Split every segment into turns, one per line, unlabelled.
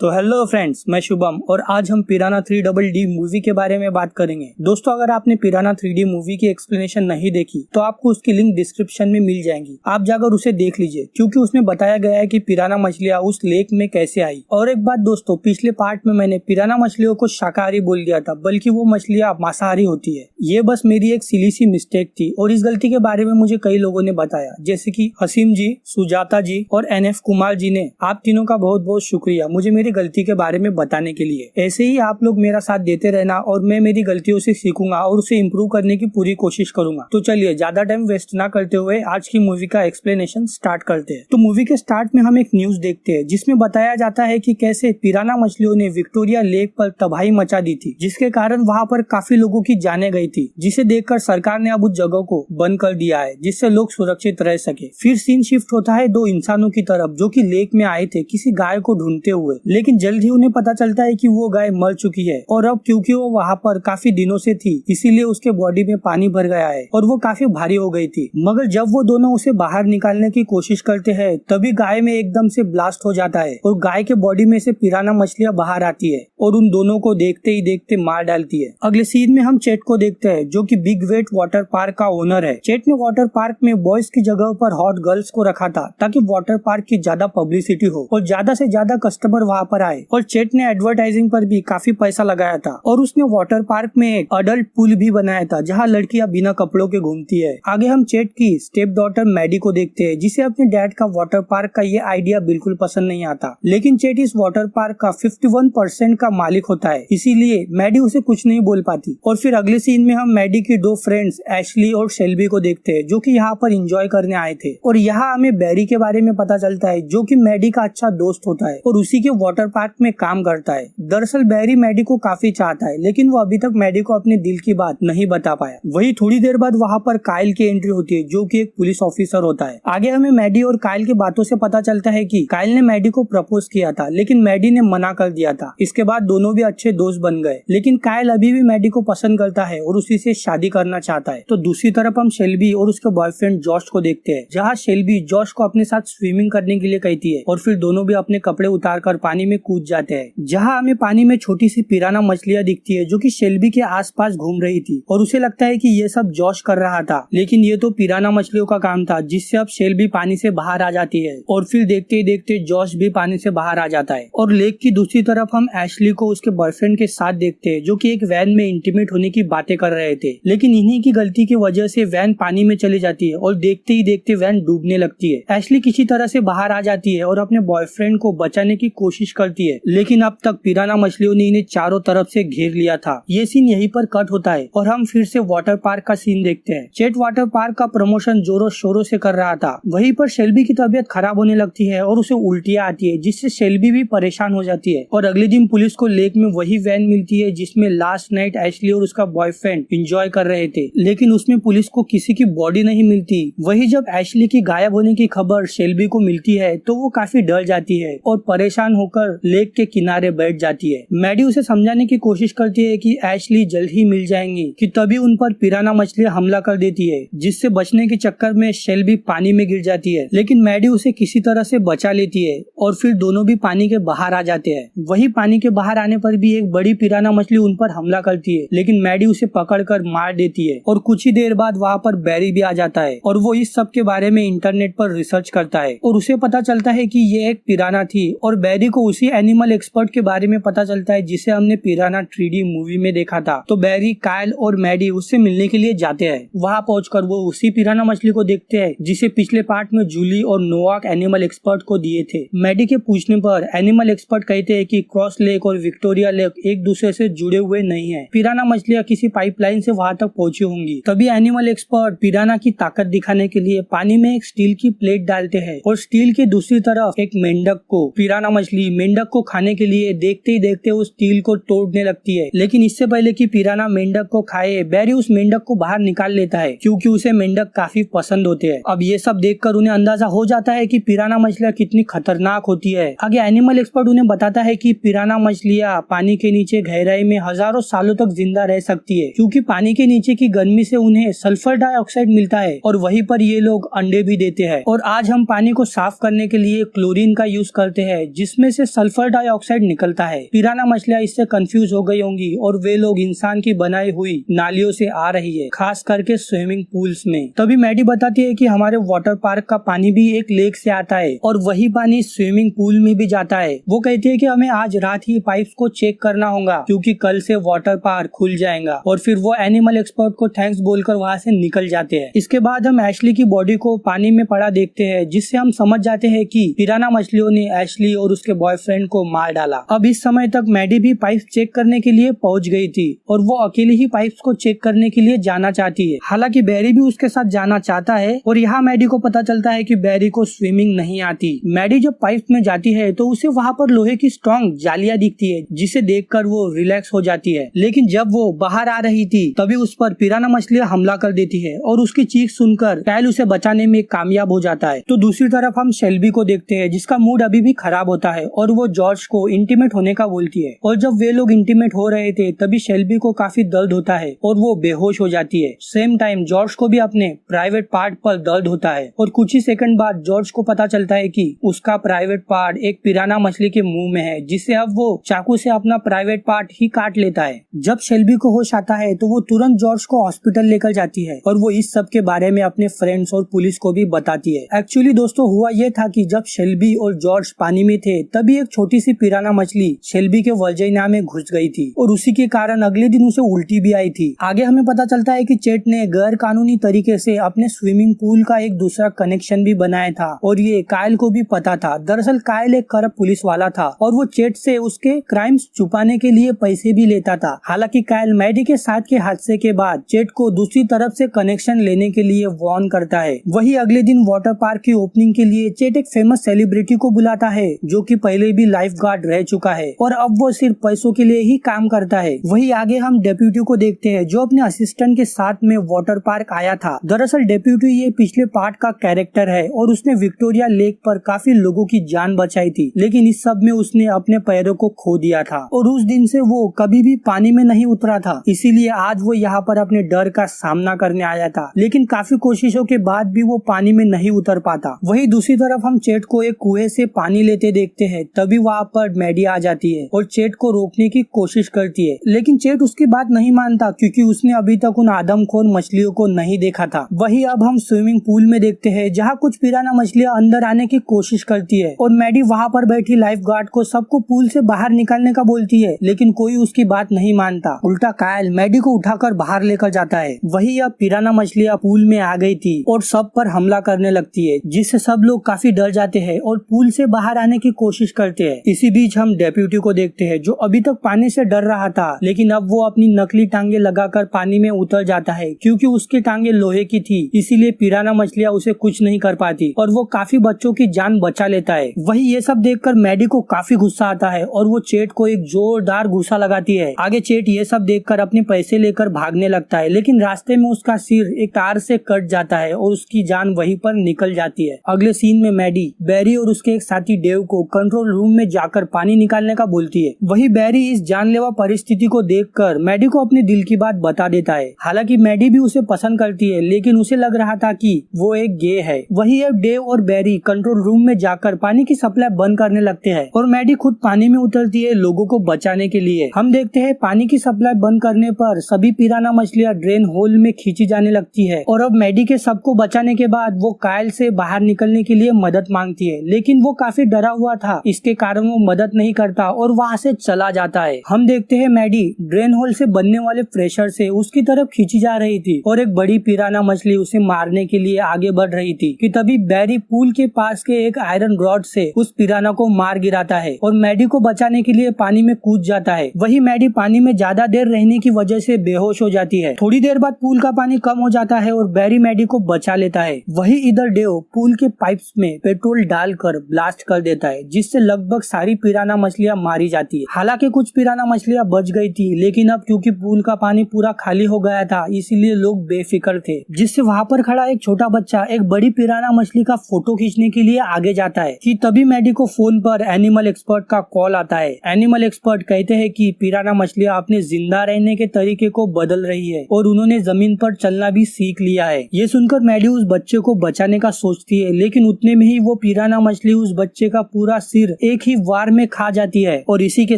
तो hello friends, मैं शुभम और आज हम पिराना 3DD मूवी के बारे में बात करेंगे। दोस्तों, अगर आपने पिराना 3D मूवी की एक्सप्लेनेशन नहीं देखी तो आपको उसकी लिंक डिस्क्रिप्शन में मिल जाएंगी। आप जाकर उसे देख लीजिए क्योंकि उसमें बताया गया है कि पिराना मछलियां उस लेक में कैसे आई। और एक बात दोस्तों, पिछले पार्ट में मैंने पिराना मछलियों को शाकाहारी बोल दिया था, बल्कि वो मछलियां मांसाहारी होती है। ये बस मेरी एक सिली सी मिस्टेक थी और इस गलती के बारे में मुझे कई लोगों ने बताया, जैसे कि हसीम जी, सुजाता जी और NF कुमार जी ने। आप तीनों का बहुत बहुत शुक्रिया मुझे मेरी गलती के बारे में बताने के लिए। ऐसे ही आप लोग मेरा साथ देते रहना और मैं मेरी गलतियों से सीखूंगा और उसे इम्प्रूव करने की पूरी कोशिश करूंगा। तो चलिए ज्यादा टाइम वेस्ट ना करते हुए आज की मूवी का एक्सप्लेनेशन स्टार्ट करते हैं। तो मूवी के स्टार्ट में हम एक न्यूज देखते हैं जिसमें बताया जाता है कि कैसे पिराना मछलियों ने विक्टोरिया लेक पर तबाही मचा दी थी, जिसके कारण वहाँ पर काफी लोगों की जाने गई थी, जिसे देखकर सरकार ने अब उस जगह को बंद कर दिया है जिससे लोग सुरक्षित रह सके। फिर सीन शिफ्ट होता है दो इंसानों की तरफ जो कि लेक में आए थे किसी गाय को ढूंढते हुए, लेकिन जल्द ही उन्हें पता चलता है कि वो गाय मर चुकी है और अब क्योंकि वो वहाँ पर काफी दिनों से थी इसीलिए उसके बॉडी में पानी भर गया है और वो काफी भारी हो गई थी। मगर जब वो दोनों उसे बाहर निकालने की कोशिश करते हैं तभी गाय में एकदम से ब्लास्ट हो जाता है और गाय के बॉडी में से पिराना मछलियां बाहर आती है और उन दोनों को देखते ही देखते मार डालती है। अगले सीन में हम चेट को देखते हैं जो कि बिग वेट वाटर पार्क का ओनर है। चेट ने वाटर पार्क में बॉयज की जगह पर हॉट गर्ल्स को रखा था ताकि वाटर पार्क की ज्यादा पब्लिसिटी हो और ज्यादा से ज्यादा कस्टमर वहाँ पर आए। और चेट ने एडवर्टाइजिंग पर भी काफी पैसा लगाया था और उसने वाटर पार्क में एक अडल्ट पूल भी बनाया था जहाँ लड़कियां बिना कपड़ों के घूमती है। आगे हम चेट की स्टेप डॉटर मैडी को देखते हैं जिसे अपने डैड का वाटर पार्क का ये आइडिया बिल्कुल पसंद नहीं आता, लेकिन चेट इस वाटर पार्क का 51% का मालिक होता है, इसीलिए मैडी उसे कुछ नहीं बोल पाती। और फिर अगले सीन में हम मैडी की दो फ्रेंड्स एशली और शेल्बी को देखते हैं जो कि यहाँ पर एंजॉय करने आए थे। और यहाँ हमें बैरी के बारे में पता चलता है जो कि मैडी का अच्छा दोस्त होता है और उसी के वाटर पार्क में काम करता है। दरअसल बैरी मैडी को काफी चाहता है लेकिन वो अभी तक मैडी को अपने दिल की बात नहीं बता पाया। वही थोड़ी देर बाद वहाँ पर काइल की एंट्री होती है जो कि एक पुलिस ऑफिसर होता है। आगे हमें मैडी और काइल की बातों से पता चलता है कि काइल ने मैडी को प्रपोज किया था लेकिन मैडी ने मना कर दिया था। इसके बाद दोनों भी अच्छे दोस्त बन गए, लेकिन काइल अभी भी मैडी को पसंद करता है और उसी से शादी करना चाहता है। तो दूसरी तरफ हम शेल्बी और उसके बॉयफ्रेंड जॉश को देखते हैं जहाँ शेल्बी जॉश को अपने साथ स्विमिंग करने के लिए कहती है और फिर दोनों भी अपने कपड़े उतार कर पानी में कूद जाते हैं। जहाँ हमें पानी में छोटी सी पिराना मछलियां दिखती है जो कि शेल्बी के आसपास घूम रही थी और उसे लगता है कि ये सब जॉश कर रहा था, लेकिन ये तो पिराना मछलियों का काम था जिससे अब शेल्बी पानी से बाहर आ जाती है। और फिर देखते ही देखते जॉश भी पानी से बाहर आ जाता है। और लेक की दूसरी तरफ हम एशली को उसके बॉयफ्रेंड के साथ देखते हैं जो कि एक वैन में इंटीमेट होने की बातें कर रहे थे, लेकिन इन्हीं की गलती की वजह से वैन पानी में चली जाती है और देखते ही देखते वैन डूबने लगती है। एशली किसी तरह से बाहर आ जाती है और अपने बॉयफ्रेंड को बचाने की कोशिश करती है, लेकिन अब तक पिराना मछलियों ने इन्हें चारों तरफ से घेर लिया था। ये सीन यहीं पर कट होता है और हम फिर से वाटर पार्क का सीन देखते हैं। चेट वाटर पार्क का प्रमोशन जोरों शोरों से कर रहा था। वहीं पर शेल्बी की तबीयत खराब होने लगती है और उसे उल्टियां आती है जिससे शेल्बी भी परेशान हो जाती है। और अगले दिन पुलिस को लेक में वही वैन मिलती है जिसमें लास्ट नाइट एशली और उसका बॉयफ्रेंड एंजॉय कर रहे थे, लेकिन उसमें पुलिस को किसी की बॉडी नहीं मिलती। वही जब एशली की गायब होने की खबर शेल्बी को मिलती है तो वो काफी डर जाती है और परेशान होकर लेक के किनारे बैठ जाती है। मैडी उसे समझाने की कोशिश करती है कि एशली जल्द ही मिल जाएंगी कि तभी उन पर पिराना मछलियां हमला कर देती है, जिससे बचने के चक्कर में शेल्बी पानी में गिर जाती है, लेकिन मैडी उसे किसी तरह से बचा लेती है और फिर दोनों भी पानी के बाहर आ जाते हैं। वही पानी के बाहर आने पर भी एक बड़ी पिराना मछली उन पर हमला करती है, लेकिन मैडी उसे पकड़कर मार देती है। और कुछ ही देर बाद वहाँ पर बैरी भी आ जाता है और वो इस सब के बारे में इंटरनेट पर रिसर्च करता है और उसे पता चलता है कि ये एक पिराना थी। और बैरी को उसी एनिमल एक्सपर्ट के बारे में पता चलता है जिसे हमने पिराना 3D मूवी में देखा था। तो बैरी, काइल और मैडी उससे मिलने के लिए जाते हैं। वहाँ पहुंचकर वो उसी पिराना मछली को देखते हैं जिसे पिछले पार्ट में जूली और नोवाक एनिमल एक्सपर्ट को दिए थे। मैडी के पूछने पर एनिमल एक्सपर्ट कहते हैं कि क्रॉस लेक और विक्टोरिया लेक एक दूसरे से जुड़े हुए नहीं है, पिराना मछलियाँ किसी पाइपलाइन से वहाँ तक पहुंची होंगी। तभी एनिमल एक्सपर्ट पिराना की ताकत दिखाने के लिए पानी में एक स्टील की प्लेट डालते हैं और स्टील की दूसरी तरफ एक मेंढक को। पिराना मछली मेंढक को खाने के लिए देखते ही देखते उस स्टील को तोड़ने लगती है, लेकिन इससे पहले कि पिराना मेंढक को खाए बैरी उस मेंढक को बाहर निकाल लेता है क्योंकि उसे मेंढक काफी पसंद होते हैं। अब ये सब देखकर उन्हें अंदाजा हो जाता है कि पिराना मछलियाँ कितनी खतरनाक होती है। आगे एनिमल एक्सपर्ट उन्हें बताता है कि पिराना मछलियाँ पानी के नीचे गहराई में हजारों सालों तक जिंदा रह सकती है क्योंकि पानी के नीचे की गर्मी से उन्हें सल्फर डाइऑक्साइड मिलता है और वहीं पर ये लोग अंडे भी देते हैं। और आज हम पानी को साफ करने के लिए क्लोरीन का यूज करते हैं जिसमें से सल्फर डाइऑक्साइड निकलता है। पिराना मछलियाँ इससे कंफ्यूज हो गई होंगी और वे लोग इंसान की बनाई हुई नालियों से आ रही है, खास करके स्विमिंग पूल्स में। तभी मैडी बताती है कि हमारे वाटर पार्क का पानी भी एक लेक से आता है और वही पानी स्विमिंग पूल में भी जाता है। वो कहती है कि हमें आज रात ही पाइप्स को चेक करना होगा क्योंकि कल से वाटर पार्क खुल जाएगा। और फिर वो एनिमल एक्सपर्ट को थैंक्स बोलकर वहाँ से निकल जाते हैं। इसके बाद हम एशली की बॉडी को पानी में पड़ा देखते हैं, जिससे हम समझ जाते हैं कि पिराना मछलियों ने एशली और उसके बॉयफ्रेंड को मार डाला। अब इस समय तक मैडी भी पाइप चेक करने के लिए पहुंच गई थी और वो अकेली ही पाइप्स को चेक करने के लिए जाना चाहती है। हालांकि बैरी भी उसके साथ जाना चाहता है और यहाँ मैडी को पता चलता है कि बैरी को स्विमिंग नहीं आती। मैडी जब पाइप में जाती है तो उसे वहाँ पर लोहे की स्ट्रॉन्ग जालियां दिखती है, जिसे देखकर वो रिलैक्स हो जाती है। लेकिन जब वो बाहर आ रही थी तभी उस पर पिराना मछलियां हमला कर देती है और उसकी चीख सुनकर काइल उसे बचाने में कामयाब हो जाता है। तो दूसरी तरफ हम शेल्बी को देखते हैं, जिसका मूड अभी भी खराब होता है और वो जॉर्ज को इंटीमेट होने का बोलती है। और जब वे लोग इंटीमेट हो रहे थे तभी शेल्बी को काफी दर्द होता है और वो बेहोश हो जाती है। सेम टाइम जॉर्ज को भी अपने प्राइवेट पार्ट पर दर्द होता है और कुछ ही सेकंड बाद जॉर्ज को पता चलता है कि उसका प्राइवेट पार्ट एक पिराना मछली के मुंह में है, जिससे अब वो चाकू से अपना प्राइवेट पार्ट ही काट लेता है। जब शेल्बी को होश आता है तो वो तुरंत जॉर्ज को हॉस्पिटल लेकर जाती है और वो इस सब के बारे में अपने फ्रेंड्स और पुलिस को भी बताती है। एक्चुअली दोस्तों हुआ ये था कि जब शेल्बी और जॉर्ज पानी में थे तभी एक छोटी सी पिराना मछली शेल्बी के वजाइना में घुस गई थी और उसी के कारण अगले दिन उसे उल्टी भी आई थी। आगे हमें पता चलता है कि चेट ने गैर कानूनी तरीके से अपने स्विमिंग पूल का एक दूसरा कनेक्शन भी बनाया था और ये काइल को भी पता था। दरअसल काइल एक करप्ट पुलिस वाला था और वो चेट से उसके क्राइम्स छुपाने के लिए पैसे भी लेता था। हालांकि काइल मैडी के साथ के हादसे के बाद चेट को दूसरी तरफ से कनेक्शन लेने के लिए वार्न करता है। वही अगले दिन वाटर पार्क की ओपनिंग के लिए चेट एक फेमस सेलिब्रिटी को बुलाता है जो कि पहले भी लाइफ गार्ड रह चुका है और अब वो सिर्फ पैसों के लिए ही काम करता है। वही आगे हम डेप्यूटी को देखते हैं जो अपने असिस्टेंट के साथ में वाटर पार्क आया था। दरअसल डेप्यूटी ये पिछले पार्ट का कैरेक्टर है और उसने विक्टोरिया लेक पर काफी लोगों की जान बचाई थी, लेकिन इस सब में उसने अपने पैरों को खो दिया था और उस दिन से वो कभी भी पानी में नहीं उतरा था। इसीलिए आज वो यहाँ पर अपने डर का सामना करने आया था, लेकिन काफी कोशिशों के बाद भी वो पानी में नहीं उतर पाता। वही दूसरी तरफ हम चेट को एक कुएं से पानी लेते देखते हैं। तभी वहाँ पर मैडी आ जाती है और चेट को रोकने की कोशिश करती है, लेकिन चेट उसकी बात नहीं मानता क्योंकि उसने अभी तक उन आदमखोर मछलियों को नहीं देखा था। वही अब हम स्विमिंग पूल में देखते हैं जहाँ कुछ पिराना मछलियाँ अंदर आने की कोशिश करती है और मैडी वहाँ पर बैठी लाइफ गार्ड को सबको पूल से बाहर निकालने का बोलती है, लेकिन कोई उसकी बात नहीं मानता। उल्टा काइल मैडी को उठाकर बाहर लेकर जाता है। वही अब पिराना मछलियाँ पूल में आ गई थी और सब पर हमला करने लगती है, जिससे सब लोग काफी डर जाते हैं और पूल से बाहर आने की कोशिश करते हैं। इसी बीच हम डेप्यूटी को देखते हैं जो अभी तक पानी से डर रहा था, लेकिन अब वो अपनी नकली टांगे लगाकर पानी में उतर जाता है क्योंकि उसकी टांगे लोहे की थी, इसीलिए पिराना मछलियाँ उसे कुछ नहीं कर पाती और वो काफी बच्चों की जान बचा लेता है। वही ये सब देखकर मैडी को काफी गुस्सा आता है और वो चेट को एक जोरदार घूसा लगाती है। आगे चेट ये सब देखकर अपने पैसे लेकर भागने लगता है, लेकिन रास्ते में उसका सिर एक तार से कट जाता है और उसकी जान वहीं पर निकल जाती है। अगले सीन में मैडी बैरी और उसके एक साथी डेव को कंट्रोल रूम में जाकर पानी निकालने का बोलती है। वही बैरी इस जानलेवा परिस्थिति को देखकर मैडी को अपने दिल की बात बता देता है। हालांकि मैडी भी उसे पसंद करती है, लेकिन उसे लग रहा था कि वो एक गे है। वही अब डेव और बैरी कंट्रोल रूम में जाकर पानी की सप्लाई बंद करने लगते हैं और मैडी खुद पानी में उतरती है लोगों को बचाने के लिए। हम देखते हैं पानी की सप्लाई बंद करने पर सभी पिराना मछलियाँ ड्रेन होल में खींची जाने लगती है और अब मैडी के सबको बचाने के बाद वो काइल से बाहर निकलने के लिए मदद मांगती है, लेकिन वो काफी डरा हुआ था, इसके कारण वो मदद नहीं करता और वहाँ से चला जाता है। हम देखते हैं मैडी ड्रेन होल से बनने वाले प्रेशर से उसकी तरफ खींची जा रही थी और एक बड़ी पिराना मछली उसे मारने के लिए आगे बढ़ रही थी कि तभी बैरी पूल के पास के एक आयरन रॉड से उस पिराना को मार गिराता है और मैडी को बचाने के लिए पानी में कूद जाता है। वही मैडी पानी में ज्यादा देर रहने की वजह से बेहोश हो जाती है। थोड़ी देर बाद पूल का पानी कम हो जाता है और बैरी मैडी को बचा लेता है। वही इधर डेव पूल के पाइप्स में पेट्रोल डालकर ब्लास्ट कर देता है, जिससे लगभग सारी पिराना मछलियाँ मारी जाती है। हालांकि कुछ पिराना मछलियाँ बच गई थी, लेकिन अब क्योंकि पूल का पानी पूरा खाली हो गया था इसीलिए लोग बेफिक्र थे, जिससे वहाँ पर खड़ा एक छोटा बच्चा एक बड़ी पिराना मछली का फोटो खींचने के लिए आगे जाता है कि तभी मैडी को फोन पर एनिमल एक्सपर्ट का कॉल आता है। एनिमल एक्सपर्ट कहते हैं कि पिराना मछलियाँ अपने जिंदा रहने के तरीके को बदल रही है और उन्होंने जमीन पर चलना भी सीख लिया है। ये सुनकर मैडी उस बच्चे को बचाने का सोचती है, लेकिन उतने में ही वो पिराना मछली उस बच्चे का पूरा सिर एक ही वार में खा जाती है और इसी के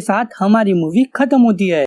साथ हमारी मूवी खत्म होती है।